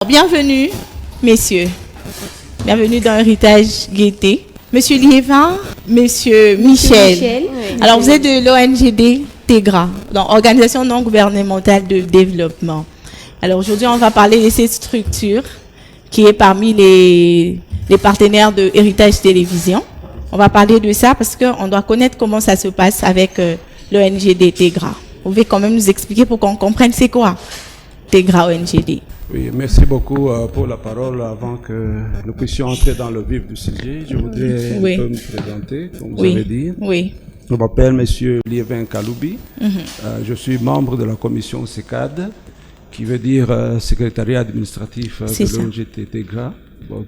Bienvenue, messieurs. Bienvenue dans Héritage Gaieté. Monsieur Liévin, Monsieur Michel. Alors, vous êtes de l'ONGD TEGRA, donc Organisation non gouvernementale de développement. Alors, aujourd'hui, on va parler de cette structure qui est parmi les partenaires de Héritage Télévision. On va parler de ça parce qu'on doit connaître comment ça se passe avec l'ONGD TEGRA. Vous pouvez quand même nous expliquer pour qu'on comprenne c'est quoi TEGRA ONGD. Oui, merci beaucoup pour la parole. Avant que nous puissions entrer dans le vif du sujet, je voudrais un peu me présenter, comme vous avez dit. Oui. Je m'appelle Monsieur Liévin Kaloubi. Je suis membre de la commission SECAD, qui veut dire secrétariat administratif de l'ONGD TEGRA,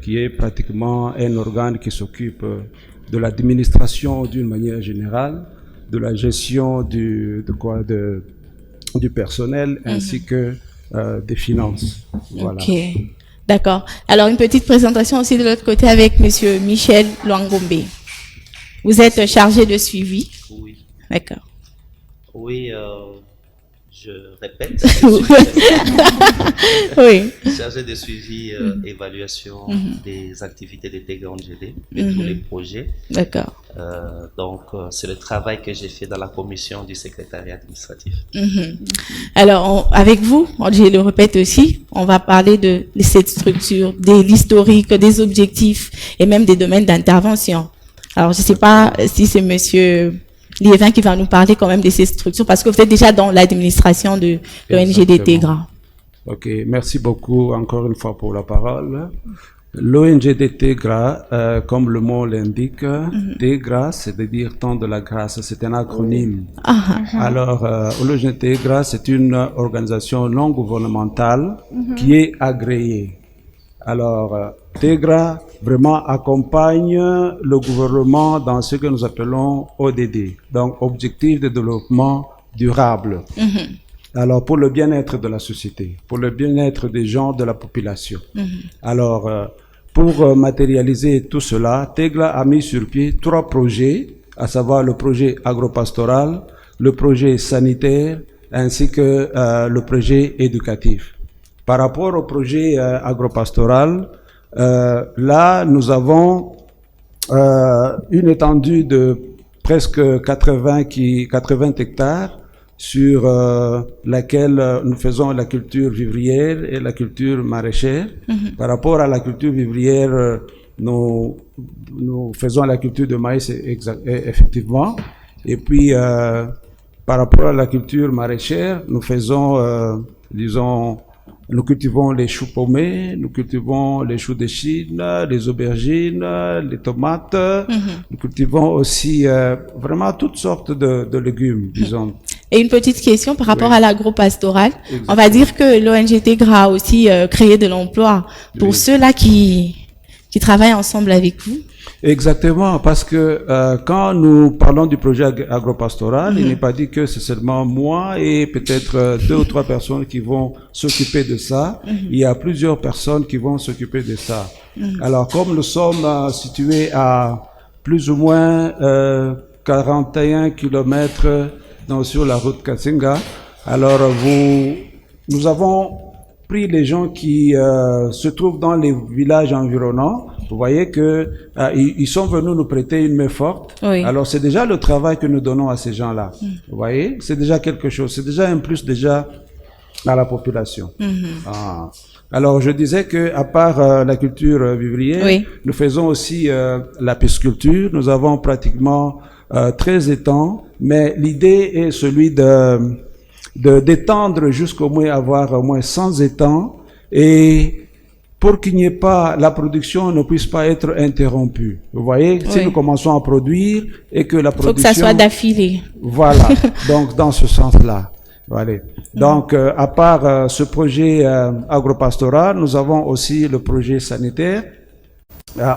qui est pratiquement un organe qui s'occupe de l'administration d'une manière générale, de la gestion du personnel ainsi que des finances. Voilà. Ok, d'accord. Alors, une petite présentation aussi de l'autre côté avec Monsieur Michel Luangombe. Vous êtes chargé de suivi. Oui. D'accord. Oui, je répète. Oui. Chargé de suivi, évaluation des activités de TEGRA ONGD, de tous les projets. D'accord. Donc, c'est le travail que j'ai fait dans la commission du secrétariat administratif. Alors, avec vous, je le répète aussi, on va parler de cette structure, de l'historique, des objectifs et même des domaines d'intervention. Alors, je ne sais pas si c'est Monsieur Liévin qui va nous parler quand même de ces structures parce que vous êtes déjà dans l'administration de l'ONGD TEGRA. Ok, merci beaucoup encore une fois pour la parole. L'ONGD TEGRA, comme le mot l'indique, TEGRA, c'est-à-dire temps de la grâce, c'est un acronyme. Alors, l'ONGD TEGRA, c'est une organisation non gouvernementale qui est agréée. Alors, TEGRA vraiment accompagne le gouvernement dans ce que nous appelons ODD, donc Objectif de développement durable. Alors, pour le bien-être de la société, pour le bien-être des gens, de la population. Alors, pour matérialiser tout cela, TEGRA a mis sur pied 3 projets, à savoir le projet agropastoral, le projet sanitaire, ainsi que le projet éducatif. Par rapport au projet agropastoral, là, nous avons une étendue de presque 80 hectares sur laquelle nous faisons la culture vivrière et la culture maraîchère. Par rapport à la culture vivrière, nous faisons la culture de maïs effectivement. Et puis, par rapport à la culture maraîchère, nous faisons, nous cultivons les choux pommés, nous cultivons les choux de Chine, les aubergines, les tomates. Nous cultivons aussi vraiment toutes sortes de légumes, disons. Et une petite question par rapport à l'agro-pastoral. On va dire que l'ONG TEGRA a aussi créé de l'emploi pour ceux-là qui travaillent ensemble avec vous. Exactement, parce que quand nous parlons du projet agropastoral, il n'est pas dit que c'est seulement moi et peut-être 2 ou 3 personnes qui vont s'occuper de ça. Il y a plusieurs personnes qui vont s'occuper de ça. Alors, comme nous sommes situés à plus ou moins 41 kilomètres sur la route Katsinga, alors nous avons pris les gens qui se trouvent dans les villages environnants. Vous voyez que ils sont venus nous prêter une main forte. Oui. Alors c'est déjà le travail que nous donnons à ces gens-là. Vous voyez, c'est déjà quelque chose. C'est déjà un plus déjà à la population. Alors je disais que à part la culture vivrière, nous faisons aussi la pisciculture. Nous avons pratiquement 13 étangs, mais l'idée est celui d'étendre jusqu'au moins avoir au moins 100 étangs et pour qu'il n'y ait pas, la production ne puisse pas être interrompue. Vous voyez, si nous commençons à produire et que la production... Il faut que ça soit d'affilée. Voilà, donc dans ce sens-là. Voilà. Donc, à part ce projet agropastoral, nous avons aussi le projet sanitaire.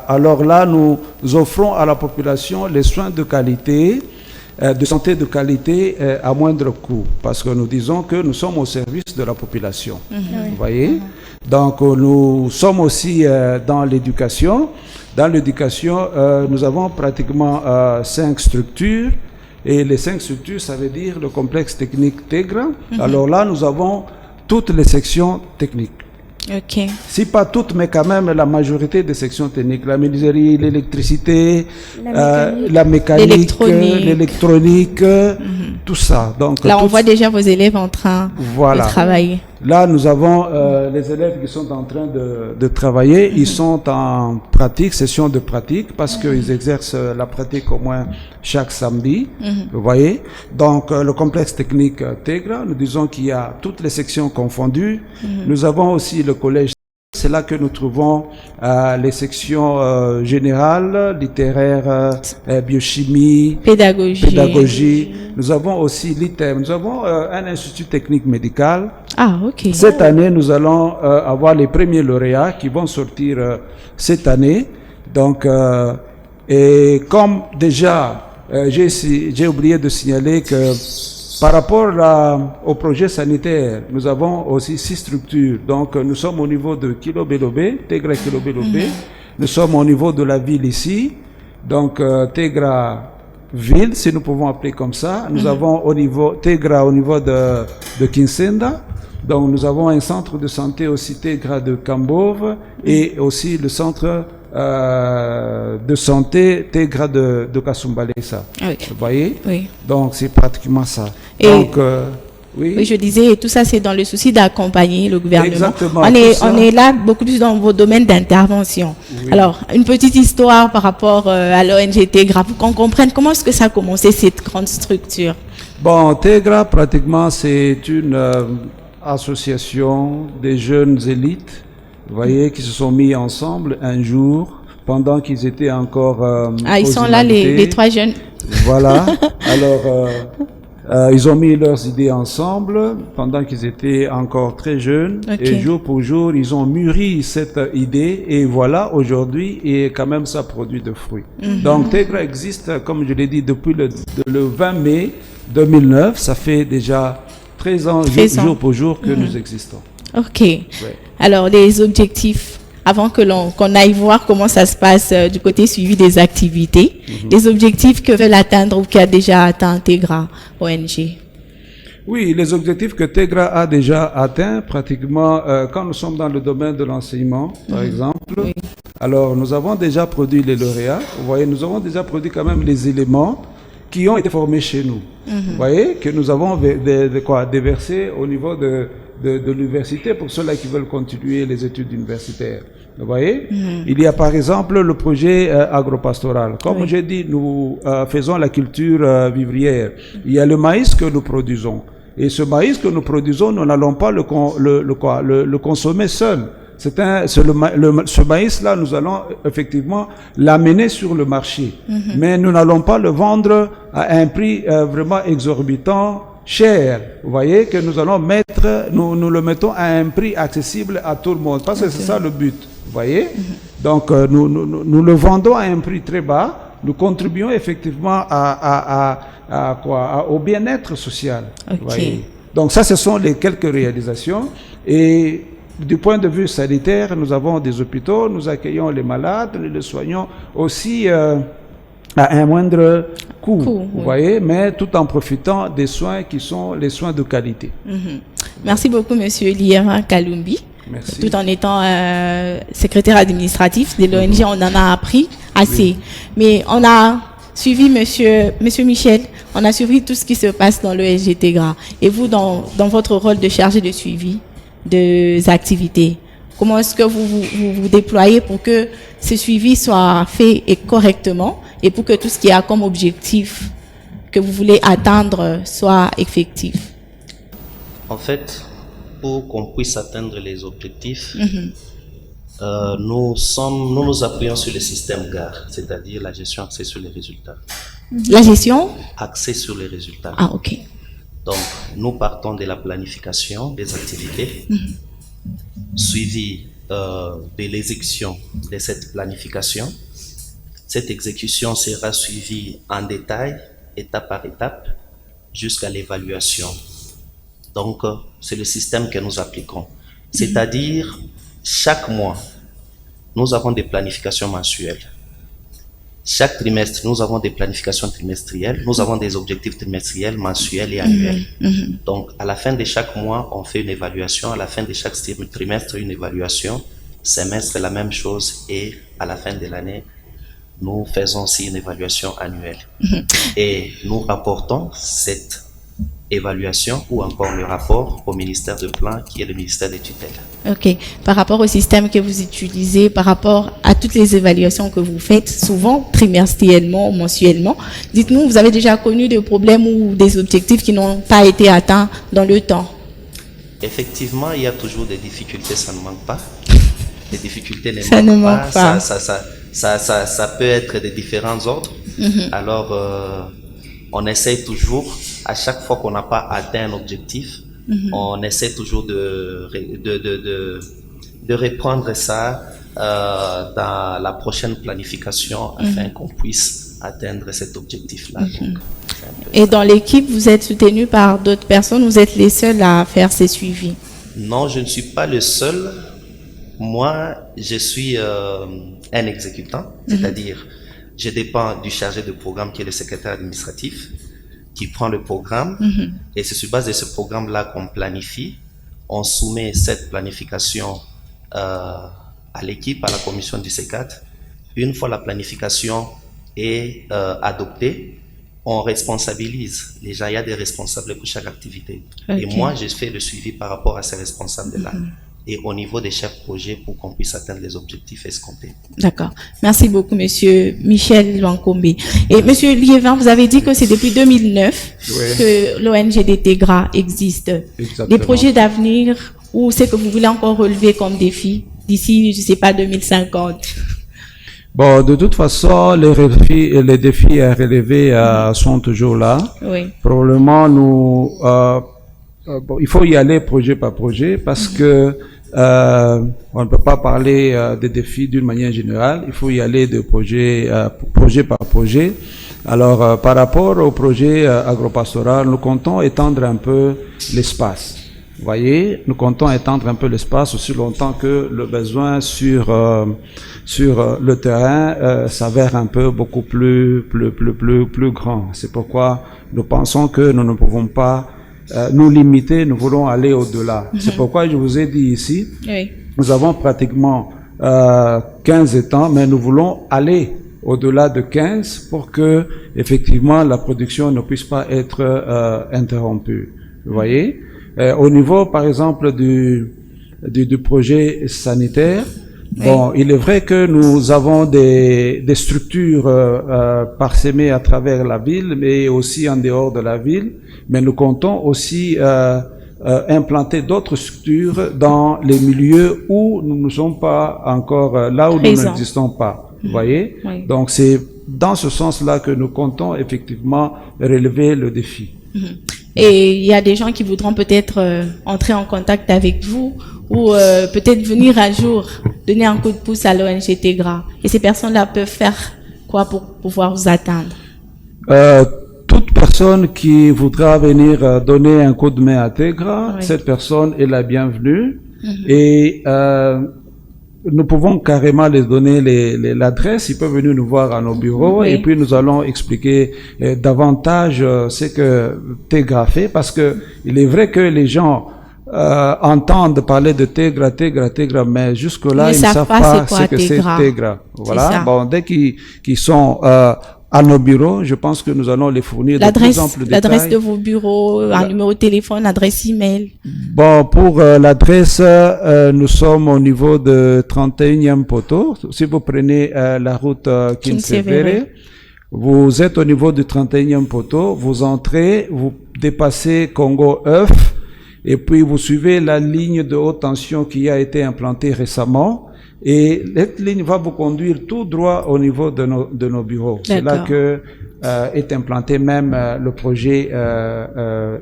Alors là, nous offrons à la population les soins de qualité, de santé de qualité à moindre coût, parce que nous disons que nous sommes au service de la population. Vous voyez? Donc, nous sommes aussi dans l'éducation. Dans l'éducation, nous avons pratiquement 5 structures. Et les 5 structures, ça veut dire le complexe technique TEGRA. Alors là, nous avons toutes les sections techniques. Ok. Si pas toutes, mais quand même la majorité des sections techniques, la menuiserie, l'électricité, la mécanique, l'électronique, tout ça. Donc, là, on voit déjà vos élèves en train de travailler. Là, nous avons les élèves qui sont en train de travailler. Ils sont en pratique, session de pratique, parce qu'ils exercent la pratique au moins chaque samedi. Vous voyez. Donc, le complexe technique TEGRA, nous disons qu'il y a toutes les sections confondues. Nous avons aussi le collège. C'est là que nous trouvons les sections générales, littéraires, biochimie, pédagogie. Nous avons aussi l'ITEM. Nous avons un institut technique médical. Ah, ok. Cette année, nous allons avoir les premiers lauréats qui vont sortir cette année. Donc, et comme déjà, j'ai oublié de signaler que par rapport au projet sanitaire, nous avons aussi 6 structures. Donc, nous sommes au niveau de Kilo Belobé, Tegra Kilo Belobé. Nous sommes au niveau de la ville ici. Donc, Tegra ville, si nous pouvons appeler comme ça. Nous avons Tegra au niveau de Kinsenda. Donc, nous avons un centre de santé aussi Tegra de Kambove et aussi le centre de santé Tegra de Kasumbalesa. Oui. Vous voyez? Oui. Donc, c'est pratiquement ça. Et donc, oui. Oui, je disais, tout ça, c'est dans le souci d'accompagner le gouvernement. Exactement. On est là beaucoup plus dans vos domaines d'intervention. Oui. Alors, une petite histoire par rapport à l'ONG TEGRA, pour qu'on comprenne comment est-ce que ça a commencé, cette grande structure. Bon, TEGRA, pratiquement, c'est une association des jeunes élites, vous voyez, qui se sont mis ensemble un jour, pendant qu'ils étaient encore ils sont là, les 3 jeunes. Voilà. Alors, ils ont mis leurs idées ensemble pendant qu'ils étaient encore très jeunes. Okay. Et jour pour jour, ils ont mûri cette idée. Et voilà, aujourd'hui, et quand même, ça produit de fruits. Donc, TEGRA existe, comme je l'ai dit, depuis le 20 mai 2009. Ça fait déjà 13 ans, jour pour jour, que nous existons. Ok. Ouais. Alors, les objectifs, avant que qu'on aille voir comment ça se passe du côté suivi des activités, les objectifs que veulent atteindre ou qui a déjà atteint TEGRA ONG. Oui, les objectifs que TEGRA a déjà atteints, pratiquement, quand nous sommes dans le domaine de l'enseignement, par exemple, alors nous avons déjà produit les lauréats. Vous voyez, nous avons déjà produit quand même les éléments qui ont été formés chez nous. Vous voyez, que nous avons déversés au niveau de l'université pour ceux-là qui veulent continuer les études universitaires. Vous voyez, il y a par exemple le projet agropastoral. Comme j'ai dit, nous faisons la culture vivrière. Il y a le maïs que nous produisons. Et ce maïs que nous produisons, nous n'allons pas le consommer seul. Ce maïs-là, nous allons effectivement l'amener sur le marché. Mais nous n'allons pas le vendre à un prix vraiment exorbitant, cher. Vous voyez que nous allons nous le mettons à un prix accessible à tout le monde. Parce que c'est ça le but. Vous voyez? Donc, nous le vendons à un prix très bas. Nous contribuons effectivement au bien-être social. Vous voyez? Donc, ça, ce sont les quelques réalisations. Et du point de vue sanitaire, nous avons des hôpitaux, nous accueillons les malades, nous les soignons aussi à un moindre coût, vous voyez, mais tout en profitant des soins qui sont les soins de qualité. Merci beaucoup, Monsieur Liévin Kalumbi. Merci. Tout en étant secrétaire administratif de l'ONG, on en a appris assez. Mais on a suivi Monsieur Michel, on a suivi tout ce qui se passe dans l'ONG TEGRA. Et vous, dans votre rôle de chargé de suivi des activités, comment est-ce que vous déployez pour que ce suivi soit fait et correctement et pour que tout ce qui a comme objectif que vous voulez atteindre soit effectif? En fait, pour qu'on puisse atteindre les objectifs, nous nous appuyons sur le système GAR, c'est-à-dire la gestion axée sur les résultats. La gestion axée sur les résultats. Ah, ok. Donc, nous partons de la planification des activités, suivi de l'exécution de cette planification. Cette exécution sera suivie en détail, étape par étape, jusqu'à l'évaluation. Donc, c'est le système que nous appliquons. C'est-à-dire, chaque mois, nous avons des planifications mensuelles. Chaque trimestre, nous avons des planifications trimestrielles, nous avons des objectifs trimestriels, mensuels et annuels. Donc, à la fin de chaque mois, on fait une évaluation. À la fin de chaque trimestre, une évaluation. Semestre, la même chose. Et à la fin de l'année, nous faisons aussi une évaluation annuelle. Et nous rapportons cette évaluation ou encore le rapport au ministère de Plan, qui est le ministère des tutelles. Ok. Par rapport au système que vous utilisez, par rapport à toutes les évaluations que vous faites, souvent trimestriellement, mensuellement, dites-nous, vous avez déjà connu des problèmes ou des objectifs qui n'ont pas été atteints dans le temps? Effectivement, il y a toujours des difficultés, ça ne manque pas. Les difficultés Ça ne manque pas. Ça peut être de différents ordres. Alors, on essaye toujours, à chaque fois qu'on n'a pas atteint un objectif, on essaie toujours de reprendre ça dans la prochaine planification afin qu'on puisse atteindre cet objectif-là. Et dans l'équipe, vous êtes soutenu par d'autres personnes, vous êtes les seuls à faire ces suivis? Non, je ne suis pas le seul. Moi, je suis un exécutant, c'est-à-dire je dépends du chargé de programme qui est le secrétaire administratif, qui prend le programme et c'est sur base de ce programme-là qu'on planifie. On soumet cette planification à l'équipe, à la commission du C4. Une fois la planification est adoptée, on responsabilise. Déjà, il y a des responsables pour chaque activité. Et moi, je fais le suivi par rapport à ces responsables-là. Et au niveau des chefs projets pour qu'on puisse atteindre les objectifs escomptés. D'accord. Merci beaucoup, Monsieur Michel Lwankombe. Et Monsieur Liévin, vous avez dit que c'est depuis 2009 que l'ONGD TEGRA existe. Exactement. Des projets d'avenir, ou c'est que vous voulez encore relever comme défi d'ici, je ne sais pas, 2050? Bon, de toute façon, les défis à relever sont toujours là. Oui. Probablement, il faut y aller projet par projet parce que on ne peut pas parler des défis d'une manière générale. Il faut y aller de projet par projet. Alors, par rapport au projet agropastoral, nous comptons étendre un peu l'espace. Vous voyez, nous comptons étendre un peu l'espace aussi longtemps que le besoin sur le terrain s'avère un peu beaucoup plus grand. C'est pourquoi nous pensons que nous ne pouvons pas nous limiter, nous voulons aller au-delà. C'est pourquoi je vous ai dit ici, nous avons pratiquement 15 étangs, mais nous voulons aller au-delà de 15 pour que effectivement la production ne puisse pas être interrompue. Vous voyez? Au niveau, par exemple, du projet sanitaire, bon, il est vrai que nous avons des structures parsemées à travers la ville, mais aussi en dehors de la ville. Mais nous comptons aussi implanter d'autres structures dans les milieux où nous ne sommes pas encore, là où nous n'existons pas. Vous voyez? Donc c'est dans ce sens-là que nous comptons effectivement relever le défi. Et il y a des gens qui voudront peut-être entrer en contact avec vous ou peut-être venir un jour donner un coup de pouce à l'ONG TEGRA. Et ces personnes-là peuvent faire quoi pour pouvoir vous atteindre? Toute personne qui voudra venir donner un coup de main à TEGRA, cette personne est la bienvenue. Et nous pouvons carrément les donner l'adresse. Ils peuvent venir nous voir à nos bureaux et puis nous allons expliquer davantage ce que TEGRA fait, parce que il est vrai que les gens entendent parler de TEGRA, mais jusque-là ils ne savent pas ce que c'est TEGRA. Voilà. Bon, dès qu'ils sont à nos bureaux, je pense que nous allons les fournir de plus en plus de détails. L'adresse de vos bureaux, un numéro de téléphone, adresse email. Bon, pour l'adresse, nous sommes au niveau de 31e poteau. Si vous prenez la route Kinsevere, vous êtes au niveau du 31e poteau, vous entrez, vous dépassez Congo œuf, et puis vous suivez la ligne de haute tension qui a été implantée récemment. Et cette ligne va vous conduire tout droit au niveau de nos bureaux. C'est là que est implanté même le projet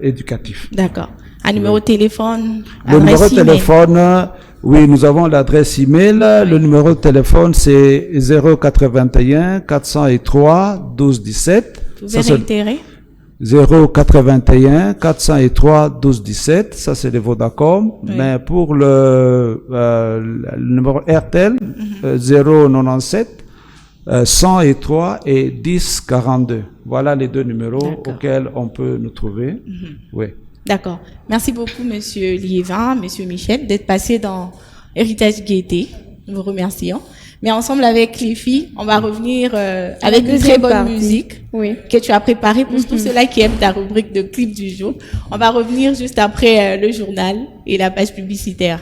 éducatif. D'accord. Un numéro de téléphone, le numéro de téléphone, oui, nous avons l'adresse email. Le numéro de téléphone, c'est 081 403 12 17. Vous pouvez réitérer? 081 403 12 17, ça c'est le Vodacom, mais pour le numéro RTL 097 103 et 1042. Voilà les deux numéros D'accord. auxquels on peut nous trouver. Oui. D'accord. Merci beaucoup, Monsieur Liévin, Monsieur Michel, d'être passé dans Héritage Gaieté. Nous vous remercions. Mais ensemble avec les filles, on va revenir avec une très bonne musique que tu as préparée pour tous ceux-là qui aiment ta rubrique de clip du jour. On va revenir juste après le journal et la page publicitaire.